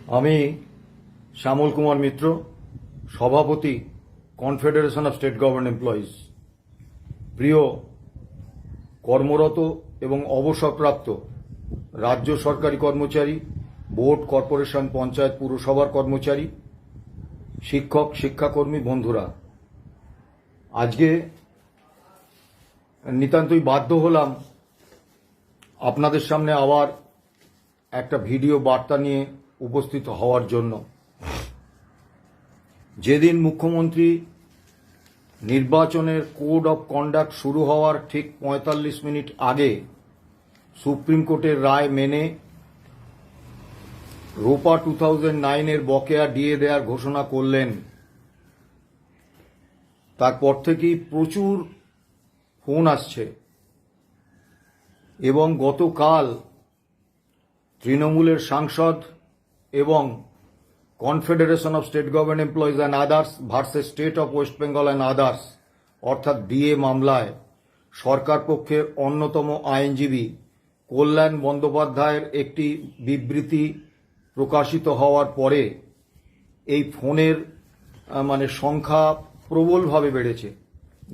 আমি শ্যামল কুমার মিত্র, সভাপতি, confederation of state government employees. প্রিয় কর্মরত এবং অবসরপ্রাপ্ত রাজ্য সরকারি কর্মচারী, বোর্ড, কর্পোরেশন, পঞ্চায়েত, পুরসভার কর্মচারী, শিক্ষক, শিক্ষাকর্মী বন্ধুরা, আজকে নিতান্তই বাধ্য হলাম আপনাদের সামনে আবার একটা ভিডিও বার্তা নিয়ে উপস্থিত হওয়ার জন্য। যেদিন মুখ্যমন্ত্রী নির্বাচনের কোড অফ কন্ডাক্ট শুরু হওয়ার ঠিক ৪৫ মিনিট আগে সুপ্রিম কোর্টের রায় মেনে রোপা 2009-এর বকেয়া ডিএ দেওয়ার ঘোষণা করলেন, তারপর থেকেই প্রচুর ফোন আসছে এবং গতকাল তৃণমূলের সাংসদ এবং confederation of state government employees and others versus state of West Bengal and others অর্থাৎ ডিএ মামলায় সরকার পক্ষের অন্যতম আইনজীবী কল্যাণ বন্দ্যোপাধ্যায়ের একটি বিবৃতি প্রকাশিত হওয়ার পরে এই ফোনের সংখ্যা প্রবলভাবে বেড়েছে।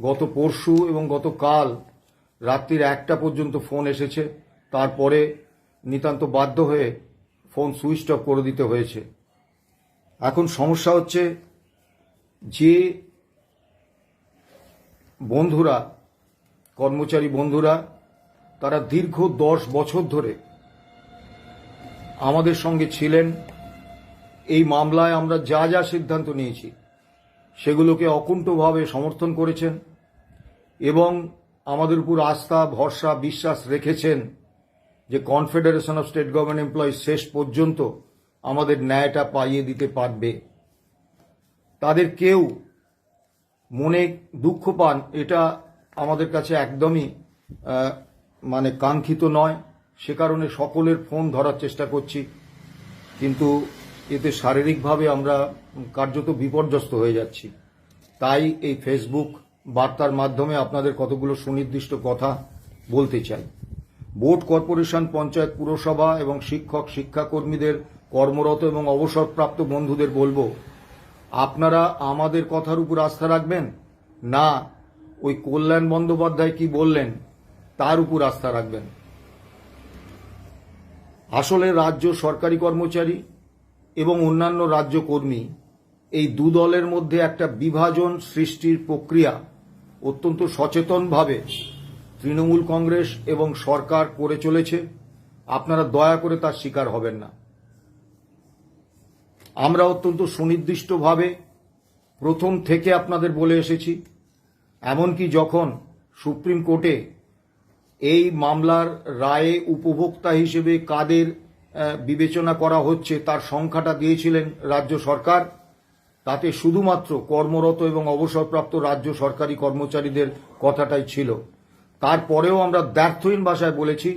গত পরশু এবং গতকাল রাত্রির 1টা পর্যন্ত ফোন এসেছে, তারপরে নিতান্ত বাধ্য হয়ে ফোন সুইচ অফ করে দিতে হয়েছে। এখন সমস্যা হচ্ছে যে বন্ধুরা, কর্মচারী বন্ধুরা, তারা দীর্ঘ 10 বছর ধরে আমাদের সঙ্গে ছিলেন। এই মামলায় আমরা যা যা সিদ্ধান্ত নিয়েছি সেগুলোকে অকুণ্ঠভাবে সমর্থন করেছেন এবং আমাদের উপর আস্থা, ভরসা, বিশ্বাস রেখেছেন যে confederation of state government employees শেষ পর্যন্ত আমাদের ন্যায়টা পাইয়ে দিতে পারবে। তাদের কেউ মনে দুঃখ পান, এটা আমাদের কাছে একদমই কাঙ্ক্ষিত নয়। সে কারণে সকলের ফোন ধরার চেষ্টা করছি, কিন্তু এতে শারীরিকভাবে আমরা কার্যত বিপর্যস্ত হয়ে যাচ্ছি। তাই এই ফেসবুক বার্তার মাধ্যমে আপনাদের কতগুলো সুনির্দিষ্ট কথা বলতে চাই। বোর্ড, কর্পোরেশন, পঞ্চায়েত, পুরসভা এবং শিক্ষক, শিক্ষাকর্মীদের, কর্মরত এবং অবসরপ্রাপ্ত বন্ধুদের বলবো, আপনারা আমাদের কথার উপর আস্থা রাখবেন না ওই কল্যাণ বন্দ্যোপাধ্যায় কি বললেন তার উপর আস্থা রাখবেন। আসলে রাজ্য সরকারি কর্মচারী এবং অন্যান্য রাজ্য কর্মী, এই দু দলের মধ্যে একটা বিভাজন সৃষ্টির প্রক্রিয়া অত্যন্ত সচেতনভাবে তৃণমূল কংগ্রেস এবং সরকার করে চলেছে। আপনারা দয়া করে তার শিকার হবেন না। আমরা অত্যন্ত সুনির্দিষ্টভাবে প্রথম থেকে আপনাদের বলে এসেছি, এমনকি যখন সুপ্রিম কোর্টে এই মামলার রায়ে উপভোক্তা হিসেবে কাদের বিবেচনা করা হচ্ছে তার সংখ্যাটা দিয়েছিলেন রাজ্য সরকার, তাতে শুধুমাত্র কর্মরত এবং অবসরপ্রাপ্ত রাজ্য সরকারি কর্মচারীদের কথাটাই ছিল। তারপরেও আমরা দ্ব্যর্থহীন ভাষায় বলেছি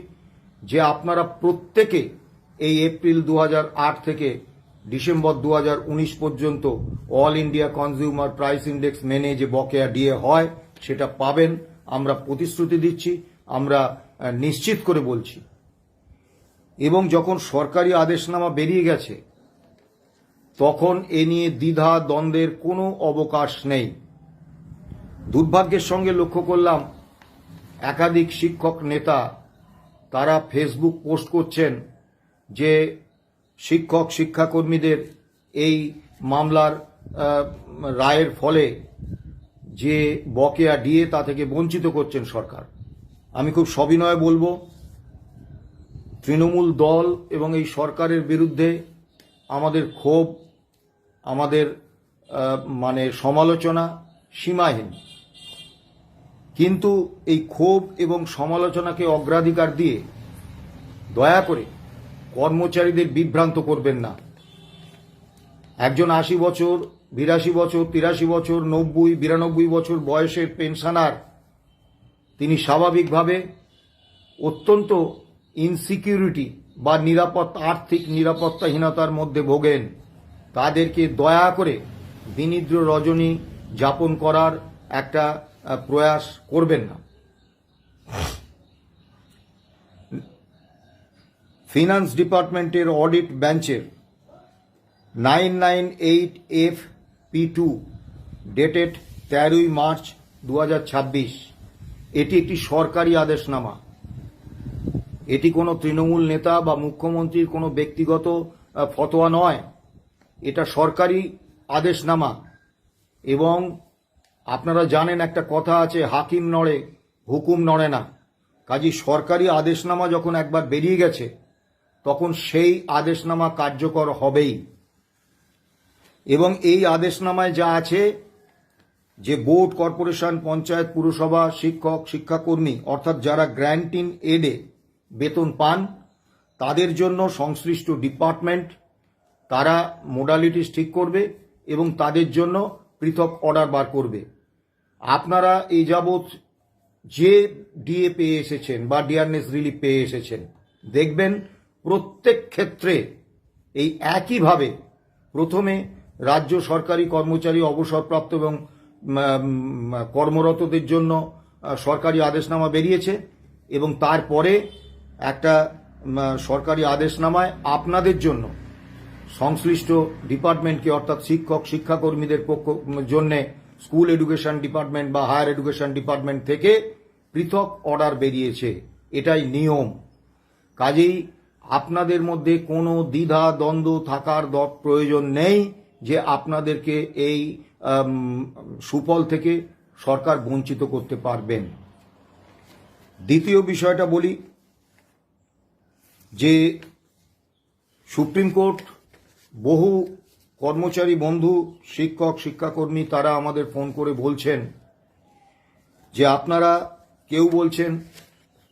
যে আপনারা প্রত্যেকে এই এপ্রিল 2008 থেকে ডিসেম্বর 2019 পর্যন্ত all India consumer price index মেনে যে বকেয়া ডিএ হয় সেটা পাবেন। আমরা প্রতিশ্রুতি দিচ্ছি, আমরা নিশ্চিত করে বলছি। এবং যখন সরকারি আদেশনামা বেরিয়ে গেছে তখন এ নিয়ে দ্বিধা দ্বন্দ্বের কোনো অবকাশ নেই। দুর্ভাগ্যের সঙ্গে লক্ষ্য করলাম একাধিক শিক্ষক নেতা তারা ফেসবুক পোস্ট করছেন যে শিক্ষক, শিক্ষাকর্মীদের এই মামলার রায়ের ফলে যে বকেয়া ডিএ তা থেকে বঞ্চিত করছেন সরকার। আমি খুব সবিনয়ে বলবো, তৃণমূল দল এবং এই সরকারের বিরুদ্ধে আমাদের ক্ষোভ, আমাদের সমালোচনা সীমাহীন, কিন্তু এই ক্ষোভ এবং সমালোচনাকে অগ্রাধিকার দিয়ে দয়া করে কর্মচারীদের বিভ্রান্ত করবেন না। একজন 80 বছর, 82 বছর, 83 বছর, 90, 92 বছর বয়সের পেনশনার, তিনি স্বাভাবিকভাবে অত্যন্ত ইনসিকিউরিটি বা আর্থিক নিরাপত্তাহীনতার মধ্যে ভোগেন। তাদেরকে দয়া করে বিনিদ্র রজনী যাপন করার একটা প্রয়াস করবেন না। ফিনান্স ডিপার্টমেন্টের অডিট বেঞ্চের 998FP2 ডেটেড 13 মার্চ 2026। এটি একটি সরকারি আদেশনামা। এটি কোনো তৃণমূল নেতা বা মুখ্যমন্ত্রীর কোনো ব্যক্তিগত ফতোয়া নয়, এটা সরকারি আদেশনামা। এবং আপনারা জানেন একটা কথা আছে, হাকিম নড়ে হুকুম নড়ে না। কাজেই সরকারি আদেশনামা যখন একবার বেরিয়ে গেছে তখন সেই আদেশনামা কার্যকর হবেই। এবং এই আদেশনামায় যা আছে যে বোর্ড, কর্পোরেশন, পঞ্চায়েত, পুরসভা, শিক্ষক, শিক্ষাকর্মী অর্থাৎ যারা গ্র্যান্ট ইন এডে বেতন পান তাদের জন্য সংশ্লিষ্ট ডিপার্টমেন্ট তারা মোডালিটিস ঠিক করবে এবং তাদের জন্য পৃথক অর্ডার বার করবে। আপনারা এই যাবৎ যে ডিএ পেয়ে এসেছেন বা ডিয়ারনেস রিলিফ পেয়ে এসেছেন, দেখবেন প্রত্যেক ক্ষেত্রে এই একইভাবে প্রথমে রাজ্য সরকারি কর্মচারী, অবসরপ্রাপ্ত এবং কর্মরতদের জন্য সরকারি আদেশনামা বেরিয়েছে এবং তারপরে একটা সরকারি আদেশনামায় আপনাদের জন্য সংশ্লিষ্ট ডিপার্টমেন্টকে অর্থাৎ শিক্ষক, শিক্ষাকর্মীদের জন্য স্কুল এডুকেশন ডিপার্টমেন্ট বা হায়ার এডুকেশন ডিপার্টমেন্ট থেকে পৃথক অর্ডার বেরিয়েছে। এটাই নিয়ম। কাজেই আপনাদের মধ্যে কোনো দ্বিধা দ্বন্দ্ব থাকার প্রয়োজন নেই যে আপনাদেরকে এই সুফল থেকে সরকার বঞ্চিত করতে পারবেন। দ্বিতীয় বিষয়টা বলি যে সুপ্রিম কোর্ট বহু কর্মচারী বন্ধু, শিক্ষক, শিক্ষাকর্মী তারা আমাদের ফোন করে বলছেন যে আপনারা কেউ বলছেন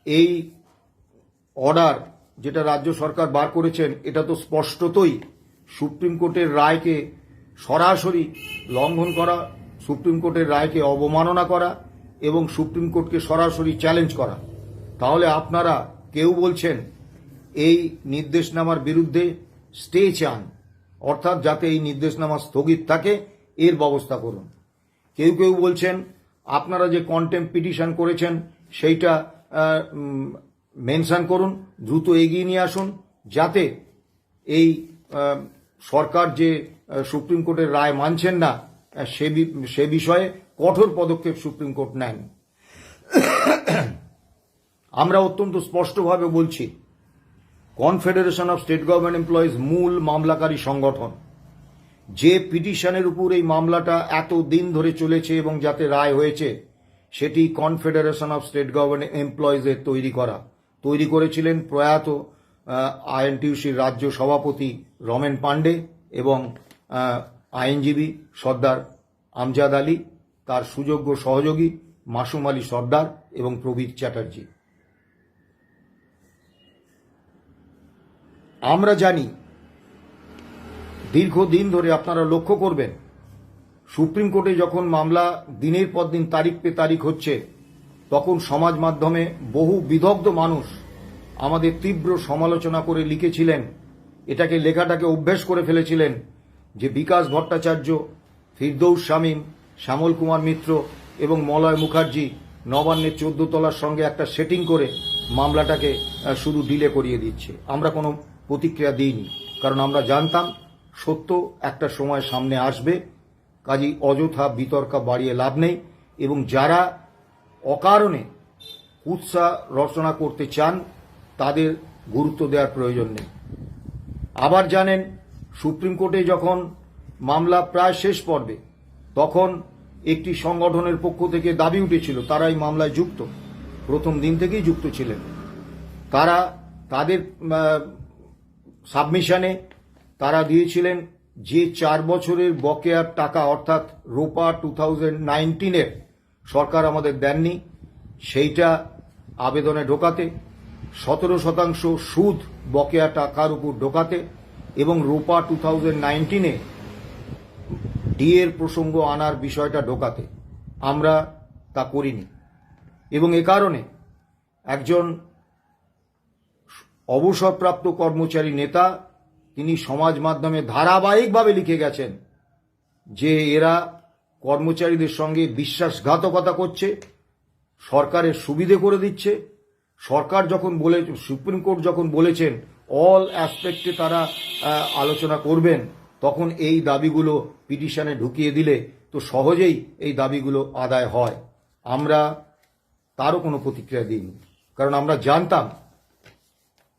এই অর্ডার যেটা রাজ্য সরকার বার করেছেন এটা তো স্পষ্টতই সুপ্রিম কোর্টের রায়কে সরাসরি লঙ্ঘন করা, সুপ্রিম কোর্টের রায়কে অবমাননা করা এবং সুপ্রিম কোর্টকে সরাসরি চ্যালেঞ্জ করা। তাহলে আপনারা কেউ বলছেন এই নির্দেশনামার বিরুদ্ধে স্টে চান, অর্থাৎ যাতে এই নির্দেশনামা স্থগিত থাকে এর ব্যবস্থা করুন। কেউ কেউ বলছেন আপনারা যে কন্টেম্প পিটিশন করেছেন সেইটা মেনশন করুন, দ্রুত এগিয়ে নিয়ে আসুন যাতে এই সরকার যে সুপ্রিম কোর্টের রায় মানছেন না সে বিষয়ে কঠোর পদক্ষেপ সুপ্রিম কোর্ট নেন। আমরা অত্যন্ত স্পষ্টভাবে বলছি, confederation of state government employees মূল মামলাকারী সংগঠন। যে পিটিশনের উপর এই মামলাটা এত দিন ধরে চলেছে এবং যাতে রায় হয়েছে সেটি কনফেডারেশন অফ স্টেট গভর্নমেন্ট এমপ্লয়িজের তৈরি করেছিলেন প্রয়াত আইএনটিইউসির রাজ্য সভাপতি রমেন পাণ্ডে এবং আইনজীবী সর্দার আমজাদ আলী, তার সুযোগ্য সহযোগী মাসুম আলী সর্দার এবং প্রবীর চ্যাটার্জি। আমরা জানি দীর্ঘদিন ধরে আপনারা লক্ষ্য করবেন সুপ্রিম কোর্টে যখন মামলা দিনের পর দিন তারিখ পে তারিখ হচ্ছে তখন সমাজ মাধ্যমে বহু বিদগ্ধ মানুষ আমাদের তীব্র সমালোচনা করে লিখেছিলেন, এটাকে লেখাটাকে অভ্যেস করে ফেলেছিলেন যে বিকাশ ভট্টাচার্য, ফিরদৌস শামীম, শ্যামল কুমার মিত্র এবং মলয় মুখার্জি নবান্নের 14 তলার সঙ্গে একটা সেটিং করে মামলাটাকে শুধু ডিলে করিয়ে দিচ্ছে। আমরা কোনো প্রতিক্রিয়া দিইনি, কারণ আমরা জানতাম সত্য একটা সময় সামনে আসবে। কাজেই অযথা বিতর্ক বাড়িয়ে লাভ নেই এবং যারা অকারণে কুৎসা রচনা করতে চান তাদের গুরুত্ব দেওয়ার প্রয়োজন নেই। আবার জানেন সুপ্রিম কোর্টে যখন মামলা প্রায় শেষ পর্বে তখন একটি সংগঠনের পক্ষ থেকে দাবি উঠেছিল, তারা এই মামলায় যুক্ত, প্রথম দিন থেকেই যুক্ত ছিলেন। তারা তাদের সাবমিশনে তারা দিয়েছিলেন যে 4 বছরের বকেয়ার টাকা অর্থাৎ রোপা 2019-এর সরকার আমাদের দেননি সেইটা আবেদনে ঢোকাতে, 17% সুদ বকেয়া টাকার উপর ঢোকাতে এবং রোপা 2019-এ ডিএর প্রসঙ্গ আনার বিষয়টা ঢোকাতে। আমরা তা করিনি এবং এ কারণে একজন অবসরপ্রাপ্ত কর্মচারী নেতা তিনি সমাজ মাধ্যমে ধারাবাহিকভাবে লিখে গেছেন যে এরা কর্মচারীদের সঙ্গে বিশ্বাসঘাতকতা করছে, সরকারের সুবিধে করে দিচ্ছে। সরকার যখন সুপ্রিম কোর্ট যখন বলেছেন অল অ্যাসপেক্টে তারা আলোচনা করবেন, তখন এই দাবিগুলো পিটিশনে ঢুকিয়ে দিলে তো সহজেই এই দাবিগুলো আদায় হয়। আমরা তারও কোনো প্রতিক্রিয়া দিইনি, কারণ আমরা জানতাম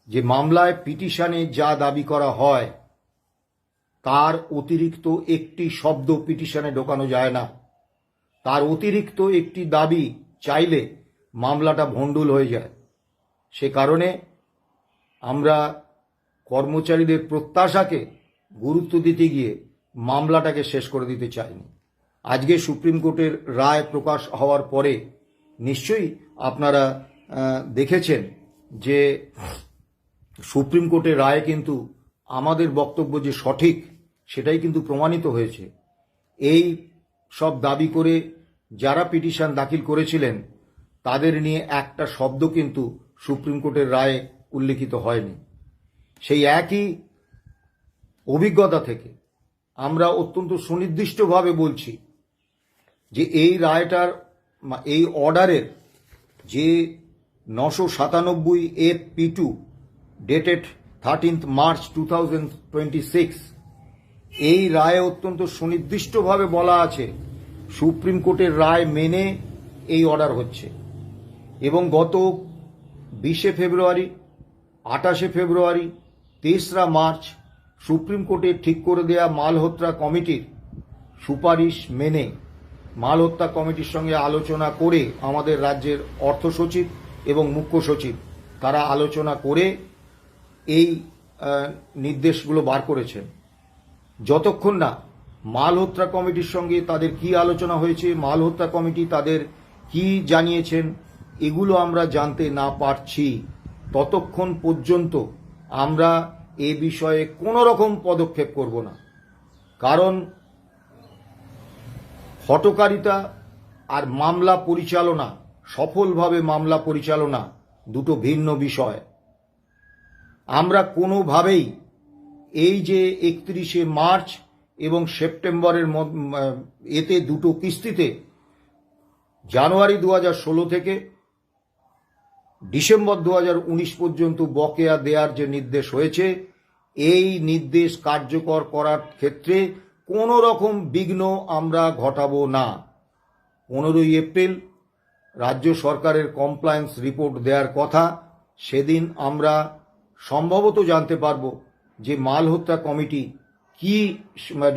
যে মামলায় পিটিশনে যা দাবি করা হয় তার অতিরিক্ত একটি শব্দ পিটিশনে ঢোকানো যায় না। তার অতিরিক্ত একটি দাবি চাইলে মামলাটা ভণ্ডুল হয়ে যায়। সে কারণে আমরা কর্মচারীদের প্রত্যাশাকে গুরুত্ব দিতে গিয়ে মামলাটাকে শেষ করে দিতে চাইনি। আজকে সুপ্রিম কোর্টের রায় প্রকাশ হওয়ার পরে নিশ্চয়ই আপনারা দেখেছেন যে সুপ্রিম কোর্টের রায় কিন্তু আমাদের বক্তব্য যে সঠিক সেটাই কিন্তু প্রমাণিত হয়েছে। এই সব দাবি করে যারা পিটিশন দাখিল করেছিলেন তাদের নিয়ে একটা শব্দ কিন্তু সুপ্রিম কোর্টের রায়ে উল্লেখিত হয়নি। সেই একই অভিজ্ঞতা থেকে আমরা অত্যন্ত সুনির্দিষ্টভাবে বলছি যে এই রায়টার, এই অর্ডারের যে 997 P2 ডেটেড 13th March 2026, এই রায়ে অত্যন্ত সুনির্দিষ্টভাবে বলা আছে সুপ্রিম কোর্টের রায় মেনে এই অর্ডার হচ্ছে। এবং গত 20 ফেব্রুয়ারি, 28 ফেব্রুয়ারি, 3রা মার্চ সুপ্রিম কোর্টে ঠিক করে দেয়া মালহোত্রা কমিটির সুপারিশ মেনে মালহোত্রা কমিটির সঙ্গে আলোচনা করে আমাদের রাজ্যের অর্থ সচিব এবং মুখ্য সচিব তারা আলোচনা করে এই নির্দেশগুলো বার করেছেন। যতক্ষণ না মালহোত্রা কমিটির সঙ্গে তাদের কি আলোচনা হয়েছে, মালহোত্রা কমিটি তাদের কি জানিয়েছেন, এগুলো আমরা জানতে না পারছি, ততক্ষণ পর্যন্ত আমরা এ বিষয়ে কোনো রকম পদক্ষেপ করব না। কারণ হঠকারিতা আর মামলা পরিচালনা, সফলভাবে মামলা পরিচালনা দুটো ভিন্ন বিষয়। আমরা কোনোভাবেই এই যে 31শে মার্চ এবং সেপ্টেম্বরের এতে দুটো কিস্তিতে জানুয়ারি 2016 থেকে ডিসেম্বর 2019 পর্যন্ত বকেয়া দেওয়ার যে নির্দেশ হয়েছে, এই নির্দেশ কার্যকর করার ক্ষেত্রে কোনো রকম বিঘ্ন আমরা ঘটাবো না। 15ই এপ্রিল রাজ্য সরকারের কমপ্লায়েন্স রিপোর্ট দেওয়ার কথা, সেদিন আমরা সম্ভবত জানতে পারবো যে মালহোত্রা কমিটি কি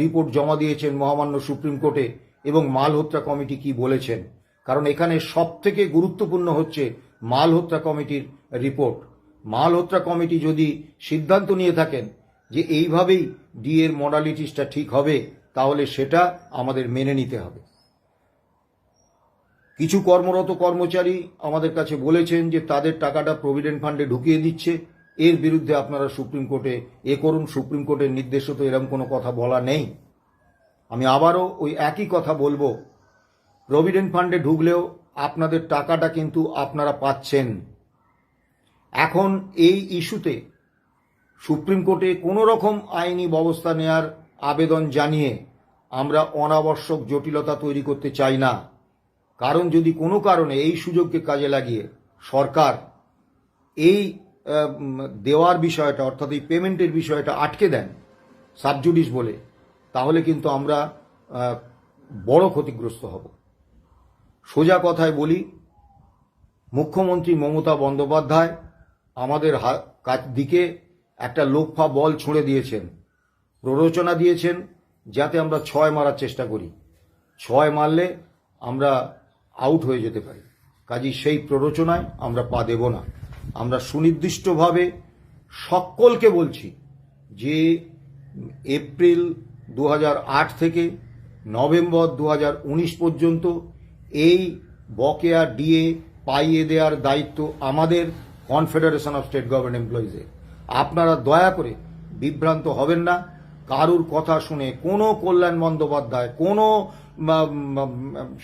রিপোর্ট জমা দিয়েছেন মহামান্য সুপ্রিম কোর্টে এবং মালহোত্রা কমিটি কি বলেছেন। কারণ এখানে সবথেকে গুরুত্বপূর্ণ হচ্ছে মালহোত্রা কমিটির রিপোর্ট। মালহোত্রা কমিটি যদি সিদ্ধান্ত নিয়ে থাকেন যে এইভাবেই ডিএর মডালিটিসটা ঠিক হবে, তাহলে সেটা আমাদের মেনে নিতে হবে। কিছু কর্মরত কর্মচারী আমাদের কাছে বলেছেন যে তাদের টাকাটা প্রভিডেন্ট ফান্ডে ঢুকিয়ে দিচ্ছে, এর বিরুদ্ধে আপনারা সুপ্রিম কোর্টে করুন। সুপ্রিম কোর্টের নির্দেশে তো এরকম কোনো কথা বলা নেই। আমি আবারও ওই একই কথা বলবো, প্রভিডেন্ট ফান্ডে ঢুকলেও আপনাদের টাকাটা কিন্তু আপনারা পাচ্ছেন। এখন এই ইস্যুতে সুপ্রিম কোর্টে কোনো রকম আইনি ব্যবস্থা নেয়ার আবেদন জানিয়ে আমরা অনাবশ্যক জটিলতা তৈরি করতে চাই না। কারণ যদি কোনো কারণে এই সুযোগকে কাজে লাগিয়ে সরকার এই দেওয়ার বিষয়টা, অর্থাৎ এই পেমেন্টের বিষয়টা আটকে দেন সাবজুডিস বলে, তাহলে কিন্তু আমরা বড় ক্ষতিগ্রস্ত হব। সোজা কথায় বলি, মুখ্যমন্ত্রী মমতা বন্দ্যোপাধ্যায় আমাদের দিকে একটা লোফা বল ছুঁড়ে দিয়েছেন, প্ররোচনা দিয়েছেন যাতে আমরা 6 মারার চেষ্টা করি। 6 মারলে আমরা আউট হয়ে যেতে পারি। কাজেই সেই প্ররোচনায় আমরা পা দেব না। আমরা সুনির্দিষ্টভাবে সকলকে বলছি যে এপ্রিল 2008 থেকে নভেম্বর 2019 পর্যন্ত এই বকেয়া ডিএ পাইয়ে দেওয়ার দায়িত্ব আমাদের কনফেডারেশন অফ স্টেট গভর্নমেন্ট এমপ্লয়িজের। আপনারা দয়া করে বিভ্রান্ত হবেন না। কারুর কথা শুনে কোনো কল্যাণ বন্দ্যোপাধ্যায়, কোনো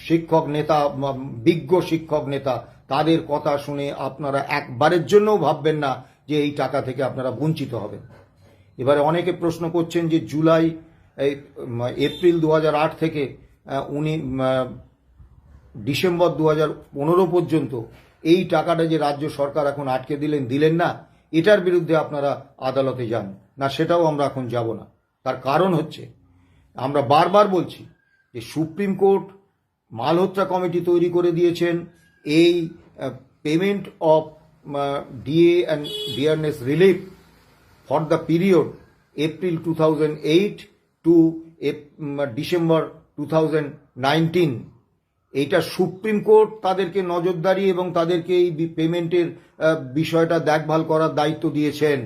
শিক্ষক নেতা, বিজ্ঞ শিক্ষক নেতা, তাদের কথা শুনে আপনারা একবারের জন্যও ভাববেন না যে এই টাকা থেকে আপনারা বঞ্চিত হবেন। এবারে অনেকে প্রশ্ন করছেন যে এপ্রিল 2008 থেকে ডিসেম্বর 2015 পর্যন্ত এই টাকাটা যে রাজ্য সরকার এখন আটকে দিলেন না, এটার বিরুদ্ধে আপনারা আদালতে যান না। সেটাও আমরা এখন যাব না। তার কারণ হচ্ছে, আমরা বারবার বলছি যে সুপ্রিম কোর্ট মালহোত্রা কমিটি তৈরি করে দিয়েছেন এই payment of DA and dearness relief for the period April 2008 to December 2019। এইটা সুপ্রিম কোর্ট তাদেরকে নজরদারি এবং তাদেরকে এই পেমেন্টের বিষয়টা দেখভাল করার দায়িত্ব দিয়েছেন।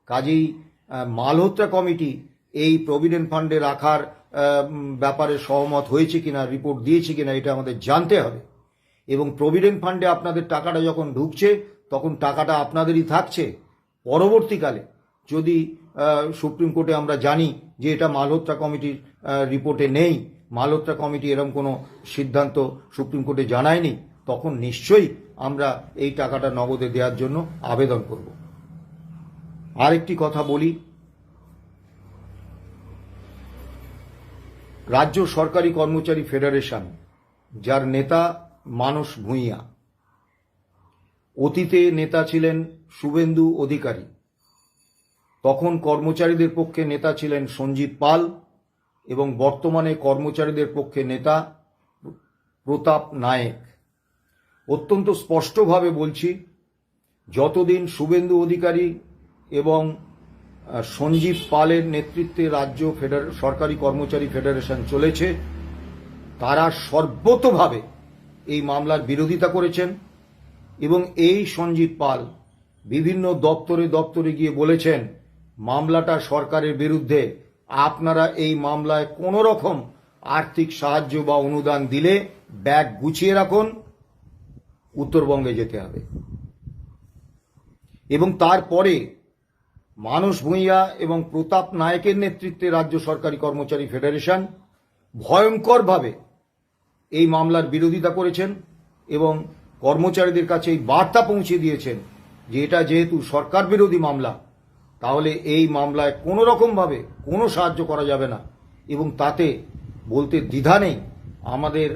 কাজেই মালহোত্রা কমিটি এই প্রভিডেন্ট ফান্ডে রাখার ব্যাপারে সহমত হয়েছে কিনা, রিপোর্ট দিয়েছে কিনা, এটা আমাদের জানতে হবে। এবং প্রভিডেন্ট ফান্ডে আপনাদের টাকাটা যখন ঢুকছে তখন টাকাটা আপনাদেরই থাকছে। পরবর্তীকালে যদি সুপ্রিম কোর্টে আমরা জানি যে এটা মালহোত্রা কমিটির রিপোর্টে নেই, মালহোত্রা কমিটি এরকম কোনো সিদ্ধান্ত সুপ্রিম কোর্টে জানায়নি, তখন নিশ্চয়ই আমরা এই টাকাটা নগদে দেওয়ার জন্য আবেদন করব। আরেকটি কথা বলি, রাজ্য সরকারি কর্মচারী ফেডারেশন, যার নেতা মানস ভূঁইয়া, অতীতে নেতা ছিলেন শুভেন্দু অধিকারী, তখন কর্মচারীদের পক্ষে নেতা ছিলেন সঞ্জীব পাল, এবং বর্তমানে কর্মচারীদের পক্ষে নেতা প্রতাপ নায়েক। অত্যন্ত স্পষ্টভাবে বলছি, যতদিন শুভেন্দু অধিকারী এবং সঞ্জীব পালের নেতৃত্বে রাজ্য সরকারি কর্মচারী ফেডারেশন চলেছে, তারা সর্বতোভাবে এই মামলার বিরোধিতা করেছেন। এবং এই সঞ্জীব পাল বিভিন্ন দপ্তরে দপ্তরে গিয়ে বলেছেন মামলাটা সরকারের বিরুদ্ধে, আপনারা এই মামলায় কোনো রকম আর্থিক সাহায্য বা অনুদান দিলে ব্যাগ গুছিয়ে রাখুন, উত্তরবঙ্গে যেতে হবে। এবং তারপরে মানস ভূঁইয়া এবং প্রতাপ নায়েকের নেতৃত্বে রাজ্য সরকারি কর্মচারী ফেডারেশন ভয়ঙ্করভাবে এই মামলার বিরোধিতা করেছেন এবং কর্মচারীদের কাছে এই বার্তা পৌঁছে দিয়েছেন যে এটা যেহেতু সরকার বিরোধী মামলা, তাহলে এই মামলায় কোনো রকমভাবে কোনো সাহায্য করা যাবে না। এবং তাতে বলতে দ্বিধা নেই, আমাদের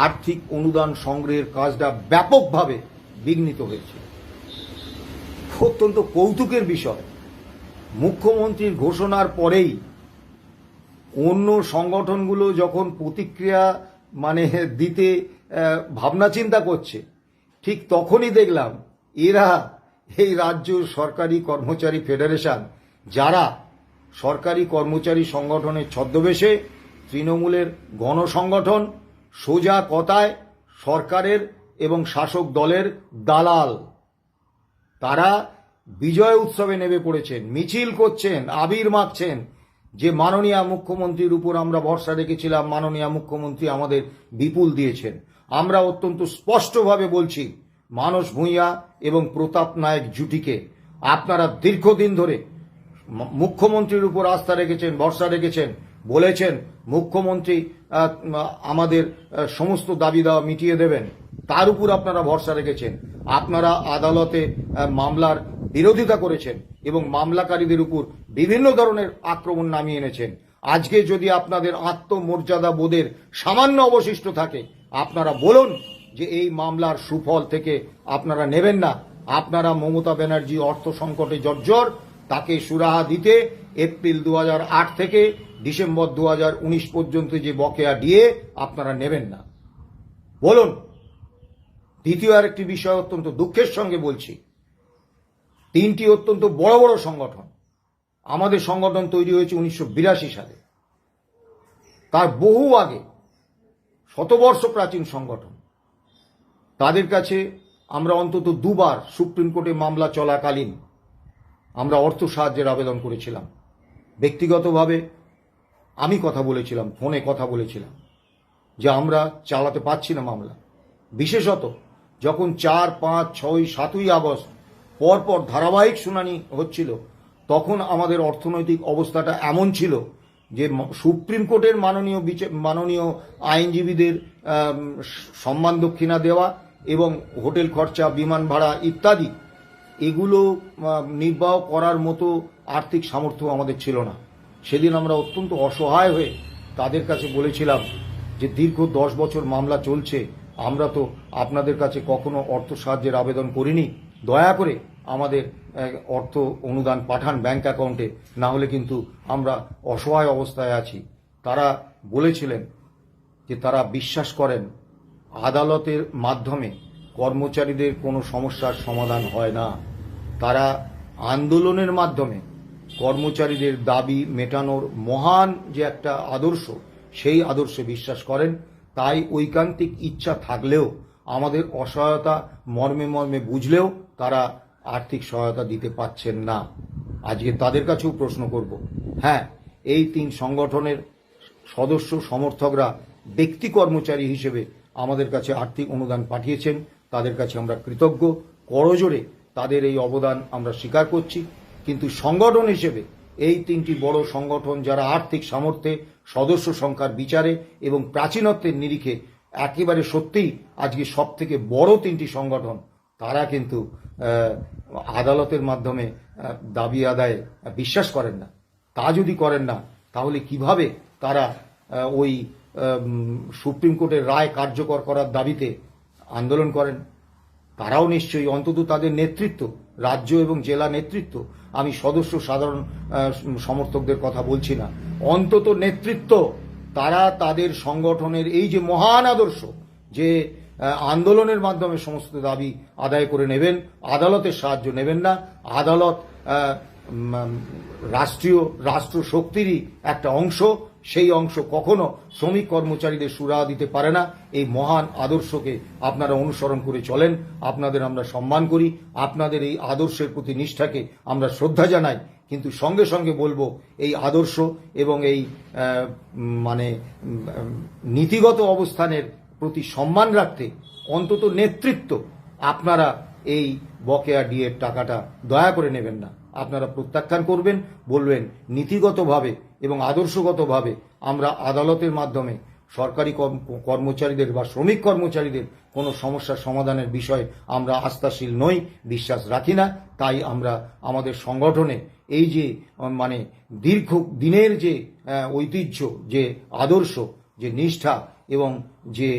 আর্থিক অনুদান সংগ্রহের কাজটা ব্যাপকভাবে বিঘ্নিত হয়েছে। অত্যন্ত কৌতুকের বিষয়, মুখ্যমন্ত্রীর ঘোষণার পরেই অন্য সংগঠনগুলো যখন প্রতিক্রিয়া দিতে ভাবনা চিন্তা করছে, ঠিক তখনই দেখলাম এরা এই রাজ্য সরকারি কর্মচারী ফেডারেশন, যারা সরকারি কর্মচারী সংগঠনের ছদ্মবেশে তৃণমূলের গণসংগঠন, সোজা কথায় সরকারের এবং শাসক দলের দালাল, তারা বিজয় উৎসবে নেমে পড়েছেন, মিছিল করছেন, আবির মাখছেন যে মাননীয় মুখ্যমন্ত্রীর উপর আমরা ভরসা রেখেছিলাম, মাননীয় মুখ্যমন্ত্রী আমাদের বিপুল দিয়েছেন। আমরা অত্যন্ত স্পষ্টভাবে বলছি, মানস ভূঁইয়া এবং প্রতাপ নায়েক জুটিকে আপনারা দীর্ঘদিন ধরে মুখ্যমন্ত্রীর উপর আস্থা রেখেছেন, ভরসা রেখেছেন, বলেছেন মুখ্যমন্ত্রী আমাদের সমস্ত দাবি দাওয়া মিটিয়ে দেবেন, তার উপর আপনারা ভরসা রেখেছেন। আপনারা আদালতে মামলার বিরোধিতা করেছেন এবং মামলাকারীদের উপর বিভিন্ন ধরনের আক্রমণ নামিয়ে এনেছেন। আজকে যদি আপনাদের আত্মমর্যাদা বোধের সামান্য অবশিষ্ট থাকে, আপনারা বলুন যে এই মামলার সুফল থেকে আপনারা নেবেন না। আপনারা মমতা ব্যানার্জি অর্থ সংকটে জর্জর, তাকে সুরাহা দিতে এপ্রিল 2008 থেকে ডিসেম্বর 2019 পর্যন্ত যে বকেয়া দিয়ে আপনারা নেবেন না, বলুন। দ্বিতীয় আরেকটি বিষয় অত্যন্ত দুঃখের সঙ্গে বলছি, তিনটি অত্যন্ত বড় বড় সংগঠন, আমাদের সংগঠন তৈরি হয়েছে 1982 সালে, তার বহু আগে, শতবর্ষ প্রাচীন সংগঠন, তাদের কাছে আমরা অন্তত দুবার সুপ্রিম কোর্টে মামলা চলাকালীন আমরা অর্থ সাহায্যের আবেদন করেছিলাম। ব্যক্তিগতভাবে আমি কথা বলেছিলাম, ফোনে কথা বলেছিলাম যে আমরা চালাতে পারছি না মামলা। বিশেষত যখন 4, 5, 6, 7ই আগস্ট পরপর ধারাবাহিক শুনানি হচ্ছিল, তখন আমাদের অর্থনৈতিক অবস্থাটা এমন ছিল যে সুপ্রিম কোর্টের মাননীয় আইনজীবীদের সম্মান দক্ষিণা দেওয়া এবং হোটেল খরচা, বিমান ভাড়া ইত্যাদি, এগুলো নির্বাহ করার মতো আর্থিক সামর্থ্য আমাদের ছিল না। সেদিন আমরা অত্যন্ত অসহায় হয়ে তাদের কাছে বলেছিলাম যে দীর্ঘ 10 বছর মামলা চলছে, আমরা তো আপনাদের কাছে কখনো অর্থ সাহায্যের আবেদন করিনি, দয়া করে আমাদের অর্থ অনুদান পাঠান ব্যাংক অ্যাকাউন্টে, না হলে কিন্তু আমরা অসহায় অবস্থায় আছি। তারা বলেছিলেন যে তারা বিশ্বাস করেন আদালতের মাধ্যমে কর্মচারীদের কোনো সমস্যার সমাধান হয় না। তারা আন্দোলনের মাধ্যমে কর্মচারীদের দাবি মেটানোর মহান যে একটা আদর্শ, সেই আদর্শে বিশ্বাস করেন। তাই ঐকান্তিক ইচ্ছা থাকলেও, আমাদের অসহায়তা মর্মে মর্মে বুঝলেও তারা আর্থিক সহায়তা দিতে পারছেন না। আজকে তাদের কাছেও প্রশ্ন করব। হ্যাঁ, এই 3 সংগঠনের সদস্য সমর্থকরা ব্যক্তি কর্মচারী হিসেবে আমাদের কাছে আর্থিক অনুদান পাঠিয়েছেন। তাদের কাছে আমরা কৃতজ্ঞ, করজোড়ে তাদের এই অবদান আমরা স্বীকার করছি। কিন্তু সংগঠন হিসেবে এই 3টি বড় সংগঠন, যারা আর্থিক সামর্থ্যে, সদস্য সংখ্যার বিচারে এবং প্রাচীনত্বের নিরিখে একেবারে সত্যিই আজকে সব থেকে বড় 3টি সংগঠন, তারা কিন্তু আদালতের মাধ্যমে দাবি আদায়ে বিশ্বাস করেন না। তা যদি করেন না, তাহলে কিভাবে তারা ওই সুপ্রিম কোর্টের রায় কার্যকর করার দাবিতে আন্দোলন করেন? তারাও নিশ্চয়ই, অন্তত তাদের নেতৃত্ব, রাজ্য এবং জেলা নেতৃত্ব, আমি সদস্য সাধারণ সমর্থকদের কথা বলছি না, অন্তত নেতৃত্ব, তারা তাদের সংগঠনের এই যে মহান আদর্শ, যে আন্দোলনের মাধ্যমে সমস্ত দাবি আদায় করে নেবেন, আদালতের সাহায্য নেবেন না। আদালত রাষ্ট্র শক্তিরই একটা অংশ, সেই অংশ কখনো শ্রমিক কর্মচারীদের সুরাহা দিতে পারে না। এই মহান আদর্শকে আপনারা অনুসরণ করে চলেন, আপনাদের আমরা সম্মান করি, আপনাদের এই আদর্শের প্রতি নিষ্ঠাকে আমরা শ্রদ্ধা জানাই। কিন্তু সঙ্গে সঙ্গে বলবো, এই আদর্শ এবং এই নীতিগত অবস্থানের প্রতি সম্মান রাখতে অন্তত নেতৃত্ব, আপনারা এই বকেয়া ডিএর টাকাটা দয়া করে নেবেন না। আপনারা প্রত্যাখ্যান করবেন, বলবেন নীতিগতভাবে এবং আদর্শগতভাবে আমরা আদালতের মাধ্যমে সরকারি কর্মচারীদের বা শ্রমিক কর্মচারীদের কোনো সমস্যার সমাধানের বিষয়ে আমরা আস্থাশীল নই, বিশ্বাস রাখি না। তাই আমরা আমাদের সংগঠনে এই যে দীর্ঘ দিনের যে ঐতিহ্য, যে আদর্শ, যে নিষ্ঠা এবং যে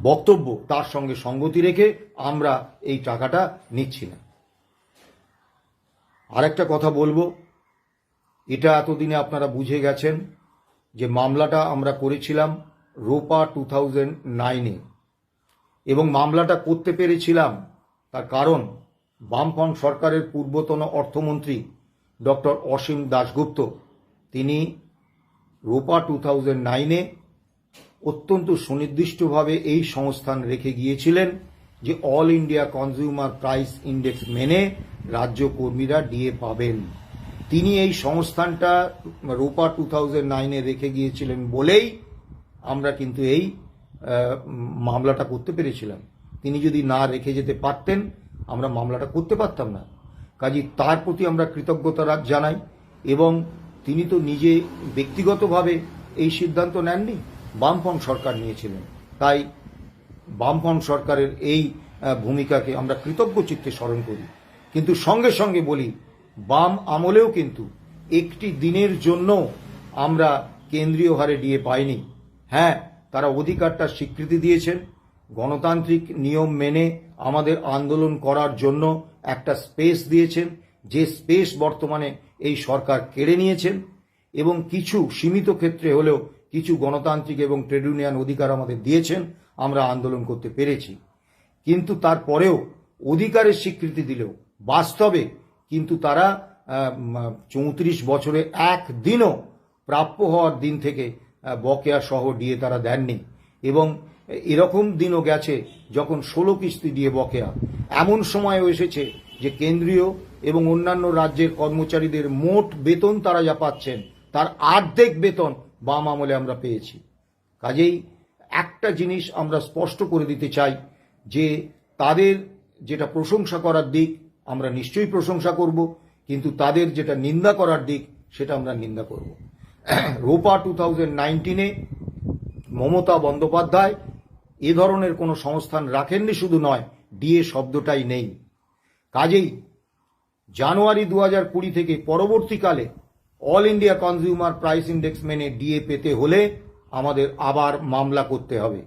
বক্তব্য, তার সঙ্গে সঙ্গতি রেখে আমরা এই টাকাটা নিচ্ছি না। আরেকটা কথা বলবো, এটা এতদিনে আপনারা বুঝে গেছেন যে মামলাটা আমরা করেছিলাম রোপা 2009-এ, এবং মামলাটা করতে পেরেছিলাম তার কারণ বামফ্রন্ট সরকারের পূর্বতন অর্থমন্ত্রী ডক্টর অসীম দাশগুপ্ত, তিনি রোপা 2009-এ অত্যন্ত সুনির্দিষ্টভাবে এই সংস্থান রেখে গিয়েছিলেন যে all India consumer price index মেনে রাজ্য কর্মীরা ডিএ পাবেন। তিনি এই সংস্থানটা রোপা 2009-এ রেখে গিয়েছিলেন বলেই আমরা কিন্তু এই মামলাটা করতে পেরেছিলাম। তিনি যদি না রেখে যেতে পারতেন, আমরা মামলাটা করতে পারতাম না। কাজেই তার প্রতি আমরা কৃতজ্ঞতা জানাই। এবং তিনি তো নিজে ব্যক্তিগতভাবে এই সিদ্ধান্ত নেননি, বামফ্রন্ট সরকার নিয়েছিলেন। তাই বামফ্রন্ট সরকারের এই ভূমিকাকে আমরা কৃতজ্ঞ চিত্তে স্মরণ করি। কিন্তু সঙ্গে সঙ্গে বলি, বাম আমলেও কিন্তু একটি দিনের জন্য আমরা কেন্দ্রীয় হারে ডিএ পাইনি। হ্যাঁ, তারা অধিকারটা স্বীকৃতি দিয়েছেন, গণতান্ত্রিক নিয়ম মেনে আমাদের আন্দোলন করার জন্য একটা স্পেস দিয়েছেন, যে স্পেস বর্তমানে এই সরকার কেড়ে নিয়েছেন। এবং কিছু সীমিত ক্ষেত্রে হলেও কিছু গণতান্ত্রিক এবং ট্রেড ইউনিয়ন অধিকার আমাদের দিয়েছেন, আমরা আন্দোলন করতে পেরেছি। কিন্তু তারপরেও অধিকারের স্বীকৃতি দিলেও বাস্তবে কিন্তু তারা 34 বছরে একদিনও প্রাপ্য হওয়ার দিন থেকে বকেয়া সহ ডিএ তারা দেননি। এবং এরকম দিনও গেছে যখন 16 কিস্তি দিয়ে বকেয়া। এমন সময়ও এসেছে যে কেন্দ্রীয় এবং অন্যান্য রাজ্যের কর্মচারীদের মোট বেতন তারা যা পাচ্ছেন তার অর্ধেক বেতন বাম আমলে আমরা পেয়েছি। কাজেই একটা জিনিস আমরা স্পষ্ট করে দিতে চাই যে তাদের যেটা প্রশংসা করার দিক আমরা নিশ্চয়ই প্রশংসা করব, কিন্তু তাদের যেটা নিন্দা করার দিক সেটা আমরা নিন্দা করব। রোপা 2019-এ মমতা বন্দ্যোপাধ্যায় এ ধরনের কোনো সংস্থান রাখেননি, শুধু নয়, ডিএ শব্দটাই নেই। কাজেই জানুয়ারি 2020 থেকে পরবর্তীকালে all India consumer price index মেনে ডিএ পেতে হলে আমাদের আবার মামলা করতে হবে।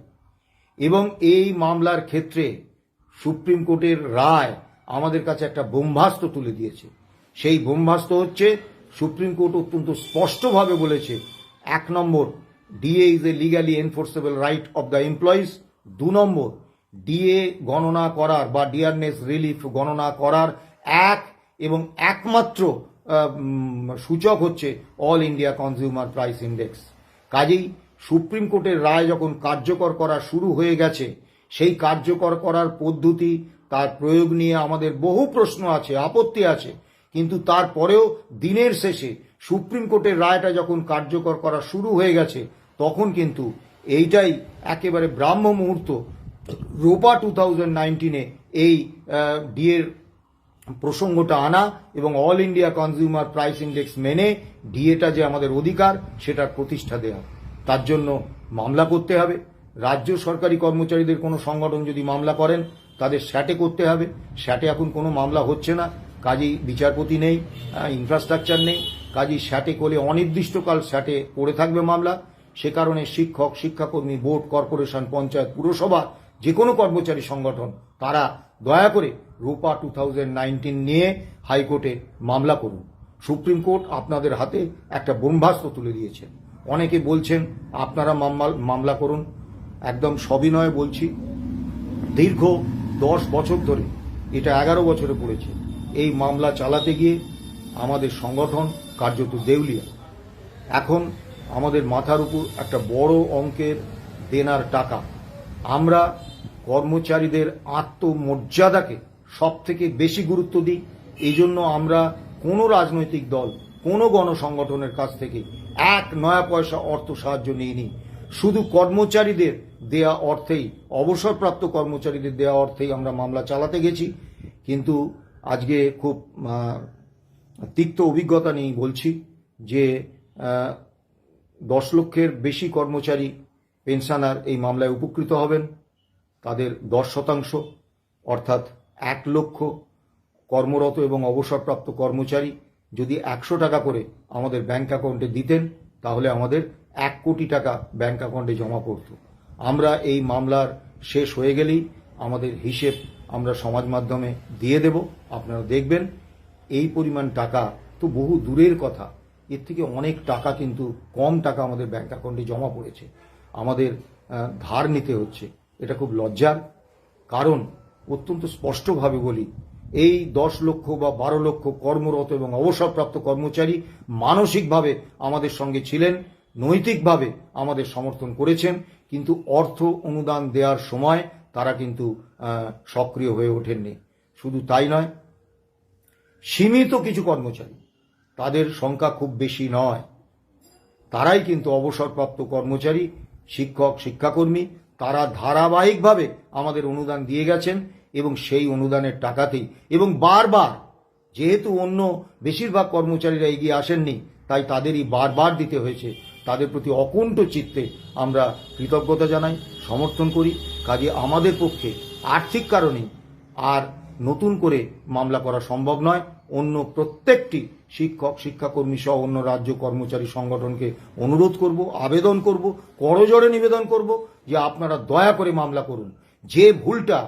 এবং এই মামলার ক্ষেত্রে সুপ্রিম কোর্টের রায় আমাদের কাছে একটা ব্রহ্মাস্ত্র তুলে দিয়েছে। সেই ব্রহ্মাস্ত্র হচ্ছে, সুপ্রিম কোর্ট অত্যন্ত স্পষ্টভাবে বলেছে, 1 নম্বর, DA is a legally enforceable right of the employees. 2 নম্বর, ডিএ গণনা করার বা ডিয়ারনেস রিলিফ গণনা করার এক এবং একমাত্র সূচক হচ্ছে all India consumer price index. কাজেই সুপ্রিম কোর্টের রায় যখন কার্যকর করা শুরু হয়ে গেছে, সেই কার্যকর করার পদ্ধতি, তার প্রয়োগ নিয়ে আমাদের বহু প্রশ্ন আছে, আপত্তি আছে, কিন্তু তারপরেও দিনের শেষে সুপ্রিম কোর্টের রায়টা যখন কার্যকর করা শুরু হয়ে গেছে, তখন কিন্তু এইটাই একেবারে ব্রাহ্ম মুহূর্ত। রোপা 2019-এ এই ডিএর প্রসঙ্গটা আনা এবং all India consumer price index মেনে ডিএটা যে আমাদের অধিকার, সেটার প্রতিষ্ঠা দেওয়া। তার জন্য মামলা করতে হবে। রাজ্য সরকারি কর্মচারীদের কোনো সংগঠন যদি মামলা করেন, তাদের স্যাটে করতে হবে। স্যাটে এখন কোনো মামলা হচ্ছে না, কাজেই বিচারপতি নেই, ইনফ্রাস্ট্রাকচার নেই, কাজেই স্যাটে করলে অনির্দিষ্টকাল স্যাটে পড়ে থাকবে মামলা। সে কারণে শিক্ষক, শিক্ষাকর্মী, বোর্ড, কর্পোরেশন, পঞ্চায়েত, পুরসভা, যে কোনো কর্মচারী সংগঠন, তারা দয়া করে রোপা 2019 নিয়ে হাইকোর্টে মামলা করুন। সুপ্রিম কোর্ট আপনাদের হাতে একটা ব্রহ্মাস্ত্র তুলে দিয়েছেন। অনেকে বলছেন আপনারা মামলা করুন। একদম সবিনয়ে বলছি, দীর্ঘ 10 বছর ধরে, এটা 11 বছরে পড়েছে, এই মামলা চালাতে গিয়ে আমাদের সংগঠন কার্যত দেউলিয়া। এখন আমাদের মাথার উপর একটা বড় অঙ্কের দেনার টাকা। আমরা কর্মচারীদের আত্মমর্যাদাকে সব থেকে বেশি গুরুত্ব দিই। এই জন্য আমরা কোনো রাজনৈতিক দল, কোনো গণসংগঠনের কাছ থেকে 1 নয়া পয়সা অর্থ সাহায্য নিইনি। শুধু কর্মচারীদের দেয়া অর্থেই, অবসরপ্রাপ্ত কর্মচারীদের দেয়া অর্থেই আমরা মামলা চালাতে গেছি। কিন্তু আজকে খুব তিক্ত অভিজ্ঞতা নিয়ে বলছি যে 10 লক্ষের বেশি কর্মচারী পেনশনার এই মামলায় উপকৃত হবেন। তাদের 10% অর্থাৎ 1 লক্ষ কর্মরত এবং অবসরপ্রাপ্ত কর্মচারী যদি 100 টাকা করে আমাদের ব্যাংক অ্যাকাউন্টে দিতেন, তাহলে আমাদের 1 কোটি টাকা ব্যাংক অ্যাকাউন্টে জমা পড়ত। আমরা এই মামলার শেষ হয়ে গেলেই আমাদের হিসেব আমরা সমাজ মাধ্যমে দিয়ে দেব, আপনারা দেখবেন। এই পরিমাণ টাকা তো বহু দূরের কথা, এর থেকে অনেক টাকা, কিন্তু কম টাকা আমাদের ব্যাংক অ্যাকাউন্টে জমা পড়েছে। আমাদের ধার নিতে হচ্ছে, এটা খুব লজ্জার। কারণ অত্যন্ত স্পষ্টভাবে বলি, এই 10 লক্ষ বা 12 লক্ষ কর্মরত এবং অবসরপ্রাপ্ত কর্মচারী মানসিকভাবে আমাদের সঙ্গে ছিলেন, নৈতিকভাবে আমাদের সমর্থন করেছেন, কিন্তু অর্থ অনুদান দেওয়ার সময় তারা কিন্তু সক্রিয় হয়ে ওঠেননি। শুধু তাই নয়, সীমিত কিছু কর্মচারী, তাদের সংখ্যা খুব বেশি নয়, তারাই কিন্তু অবসরপ্রাপ্ত কর্মচারী, শিক্ষক, শিক্ষাকর্মী, তারা ধারাবাহিকভাবে আমাদের অনুদান দিয়ে গেছেন এবং সেই অনুদানের টাকাতেই, এবং বারবার, যেহেতু অন্য বেশিরভাগ কর্মচারীরা এগিয়ে আসেননি, তাই তাদেরই বারবার দিতে হয়েছে। তাদের প্রতি অকুণ্ঠ চিত্তে আমরা কৃতজ্ঞতা জানাই, সমর্থন করি। কাজে আমাদের পক্ষে আর্থিক কারণে আর নতুন করে মামলা করা সম্ভব নয়। অন্য প্রত্যেকটি শিক্ষক, শিক্ষাকর্মী সহ অন্য রাজ্য কর্মচারী সংগঠনকে অনুরোধ করব, আবেদন করব, করজোড়ে নিবেদন করব যে আপনারা দয়া করে মামলা করুন। যে ভুলটা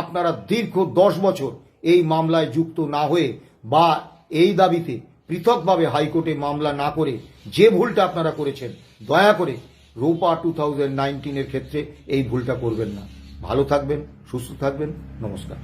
আপনারা দীর্ঘ 10 বছর এই মামলায় যুক্ত না হয়ে বা এই দাবিতে পৃথকভাবে হাইকোর্টে মামলা না করে যে ভুলটা আপনারা করেছেন, দয়া করে রোপা 2019-এর ক্ষেত্রে এই ভুলটা করবেন না। ভালো থাকবেন, সুস্থ থাকবেন, নমস্কার।